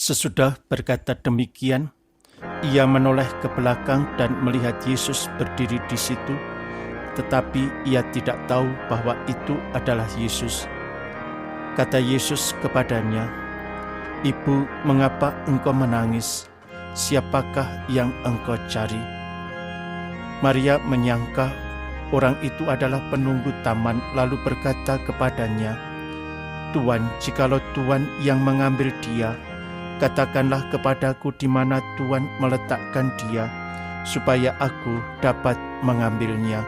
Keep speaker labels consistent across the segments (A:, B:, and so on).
A: Sesudah berkata demikian, ia menoleh ke belakang dan melihat Yesus berdiri di situ, tetapi ia tidak tahu bahwa itu adalah Yesus. Kata Yesus kepadanya, "Ibu, mengapa engkau menangis? Siapakah yang engkau cari?" Maria menyangka orang itu adalah penunggu taman, lalu berkata kepadanya, "Tuan, jikalau Tuan yang mengambil dia, katakanlah kepadaku di mana Tuan meletakkan dia, supaya aku dapat mengambilnya."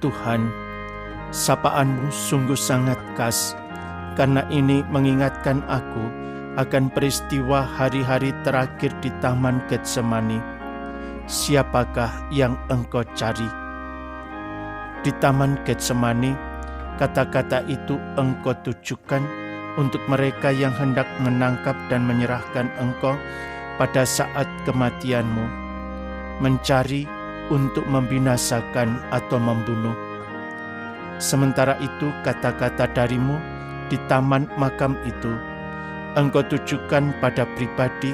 A: Tuhan, sapaanmu sungguh sangat khas, karena ini mengingatkan aku akan peristiwa hari-hari terakhir di Taman Getsemani. Siapakah yang engkau cari? Di Taman Getsemani, kata-kata itu engkau tujukan untuk mereka yang hendak menangkap dan menyerahkan engkau pada saat kematianmu, mencari untuk membinasakan atau membunuh. Sementara itu kata-kata darimu di taman makam itu, engkau tujukan pada pribadi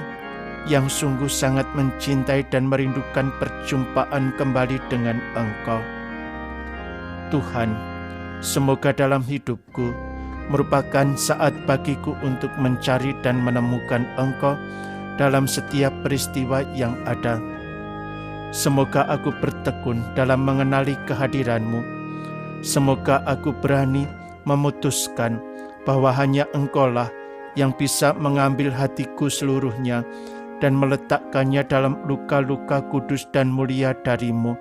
A: yang sungguh sangat mencintai dan merindukan perjumpaan kembali dengan engkau. Tuhan, semoga dalam hidupku merupakan saat bagiku untuk mencari dan menemukan engkau dalam setiap peristiwa yang ada. Semoga aku bertekun dalam mengenali kehadiranmu. Semoga aku berani memutuskan bahwa hanya engkaulah yang bisa mengambil hatiku seluruhnya dan meletakkannya dalam luka-luka kudus dan mulia darimu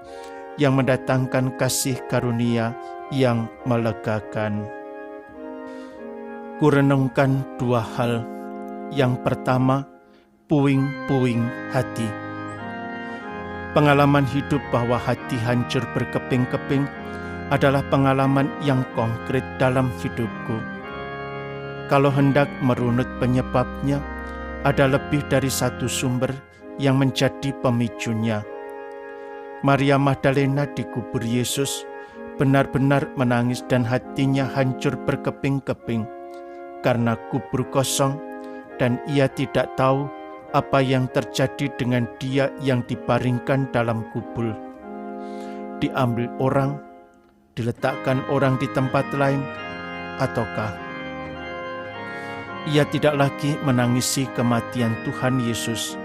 A: yang mendatangkan kasih karunia yang melegakan. Kurenungkan dua hal. Yang pertama, puing-puing hati. Pengalaman hidup bahwa hati hancur berkeping-keping adalah pengalaman yang konkret dalam hidupku. Kalau hendak merunut penyebabnya, ada lebih dari satu sumber yang menjadi pemicunya. Maria Magdalena dikubur Yesus benar-benar menangis dan hatinya hancur berkeping-keping karena kubur kosong, dan ia tidak tahu apa yang terjadi dengan dia yang dibaringkan dalam kubur. Diambil orang, diletakkan orang di tempat lain, ataukah ia tidak lagi menangisi kematian Tuhan Yesus,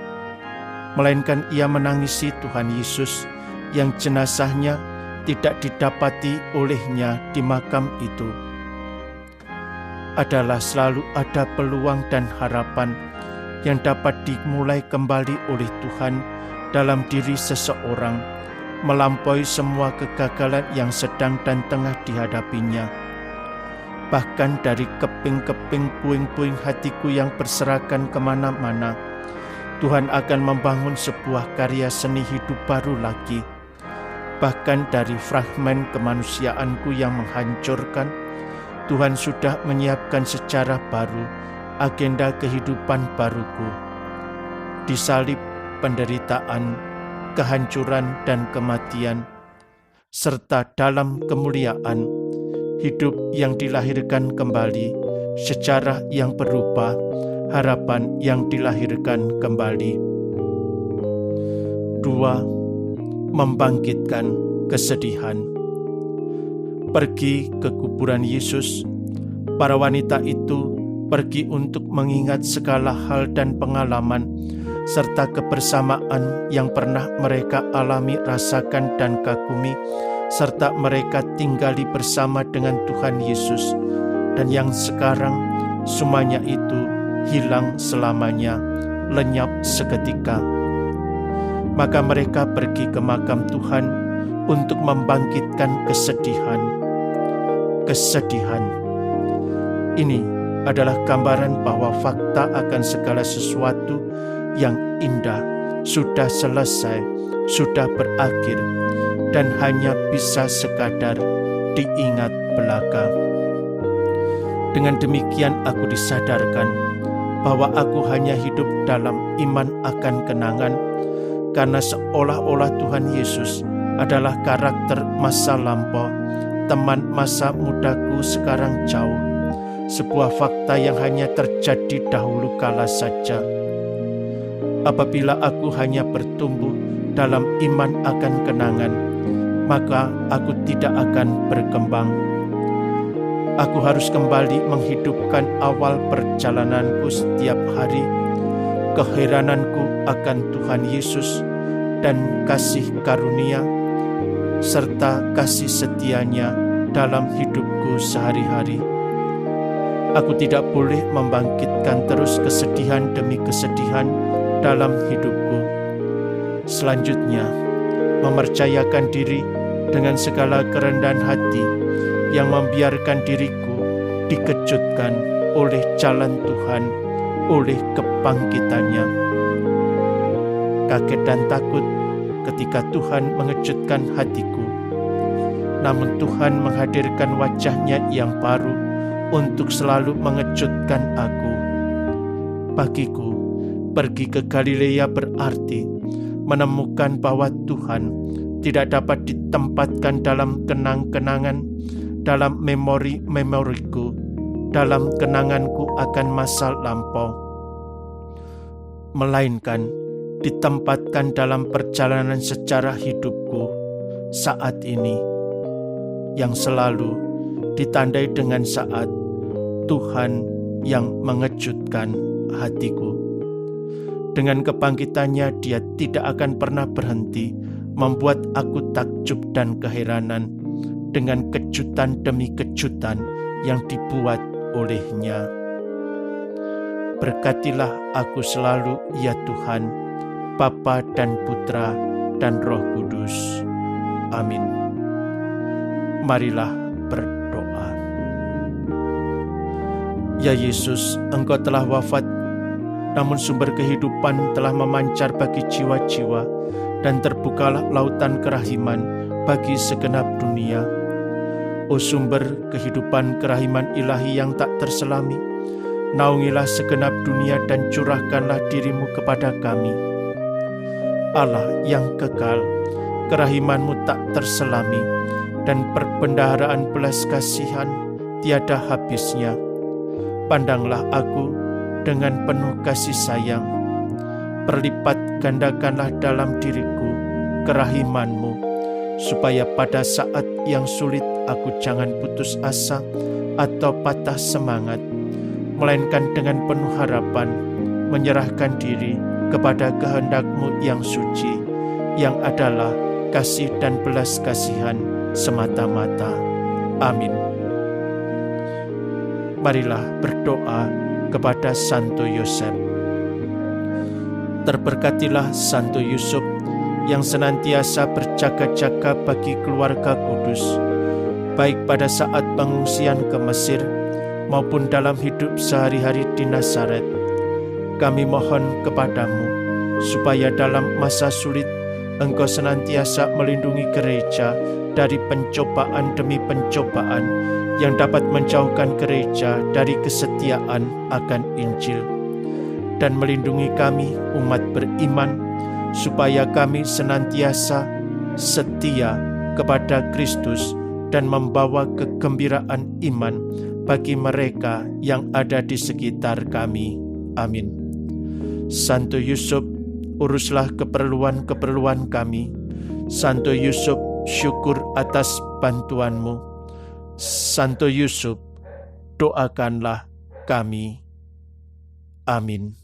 A: melainkan ia menangisi Tuhan Yesus yang jenazahnya tidak didapati olehnya di makam itu. Adalah selalu ada peluang dan harapan yang dapat dimulai kembali oleh Tuhan dalam diri seseorang, melampaui semua kegagalan yang sedang dan tengah dihadapinya. Bahkan dari keping-keping puing-puing hatiku yang berserakan kemana-mana, Tuhan akan membangun sebuah karya seni hidup baru lagi. Bahkan dari fragmen kemanusiaanku yang menghancurkan, Tuhan sudah menyiapkan sejarah baru, agenda kehidupan baruku. Di salib, penderitaan, kehancuran dan kematian, serta dalam kemuliaan, hidup yang dilahirkan kembali, sejarah yang berubah, harapan yang dilahirkan kembali. 2. Membangkitkan kesedihan. Pergi ke kuburan Yesus, para wanita itu pergi untuk mengingat segala hal dan pengalaman serta kebersamaan yang pernah mereka alami, rasakan dan kagumi, serta mereka tinggali bersama dengan Tuhan Yesus, dan yang sekarang semuanya itu hilang selamanya, lenyap seketika. Maka mereka pergi ke makam Tuhan untuk membangkitkan kesedihan. Kesedihan ini adalah gambaran bahwa fakta akan segala sesuatu yang indah sudah selesai, sudah berakhir, dan hanya bisa sekadar diingat belaka. Dengan demikian aku disadarkan bahwa aku hanya hidup dalam iman akan kenangan, karena seolah-olah Tuhan Yesus adalah karakter masa lampau, teman masa mudaku sekarang jauh, sebuah fakta yang hanya terjadi dahulu kala saja. Apabila aku hanya bertumbuh dalam iman akan kenangan, maka aku tidak akan berkembang. Aku harus kembali menghidupkan awal perjalananku setiap hari, keherananku akan Tuhan Yesus dan kasih karunia, serta kasih setianya dalam hidupku sehari-hari. Aku tidak boleh membangkitkan terus kesedihan demi kesedihan dalam hidupku. Selanjutnya, mempercayakan diri dengan segala kerendahan hati yang membiarkan diriku dikejutkan oleh jalan Tuhan, oleh kebangkitannya. Kaget dan takut ketika Tuhan mengejutkan hatiku. Namun Tuhan menghadirkan wajah-Nya yang baru untuk selalu mengejutkan aku. Bagiku, pergi ke Galilea berarti menemukan bahwa Tuhan tidak dapat ditempatkan dalam kenang-kenangan, dalam memori-memoriku, dalam kenanganku akan masa lampau, melainkan ditempatkan dalam perjalanan sejarah hidupku saat ini, yang selalu ditandai dengan saat Tuhan yang mengejutkan hatiku. Dengan kebangkitannya, Dia tidak akan pernah berhenti membuat aku takjub dan keheranan dengan kejutan demi kejutan yang dibuat oleh-Nya. Berkatilah aku selalu, ya Tuhan, Bapa dan Putra dan Roh Kudus. Amin. Marilah berdoa. Ya Yesus, Engkau telah wafat, namun sumber kehidupan telah memancar bagi jiwa-jiwa, dan terbukalah lautan kerahiman bagi segenap dunia. O sumber kehidupan kerahiman ilahi yang tak terselami, naungilah segenap dunia dan curahkanlah diri-Mu kepada kami. Allah yang kekal, kerahiman-Mu tak terselami, dan perbendaharaan belas kasihan tiada habisnya. Pandanglah aku dengan penuh kasih sayang, perlipat gandakanlah dalam diriku kerahiman-Mu, supaya pada saat yang sulit aku jangan putus asa atau patah semangat, melainkan dengan penuh harapan menyerahkan diri kepada kehendak-Mu yang suci, yang adalah kasih dan belas kasihan semata-mata. Amin. Marilah berdoa kepada Santo Yosef. Terberkatilah Santo Yusuf yang senantiasa berjaga-jaga bagi keluarga kudus, baik pada saat pengungsian ke Mesir maupun dalam hidup sehari-hari di Nazaret. Kami mohon kepadamu, supaya dalam masa sulit Engkau senantiasa melindungi gereja dari pencobaan demi pencobaan yang dapat menjauhkan gereja dari kesetiaan akan Injil, dan melindungi kami umat beriman, supaya kami senantiasa setia kepada Kristus dan membawa kegembiraan iman bagi mereka yang ada di sekitar kami. Amin. Santo Yusuf, uruslah keperluan-keperluan kami. Santo Yusuf, syukur atas bantuan-Mu. Santo Yusuf, doakanlah kami. Amin.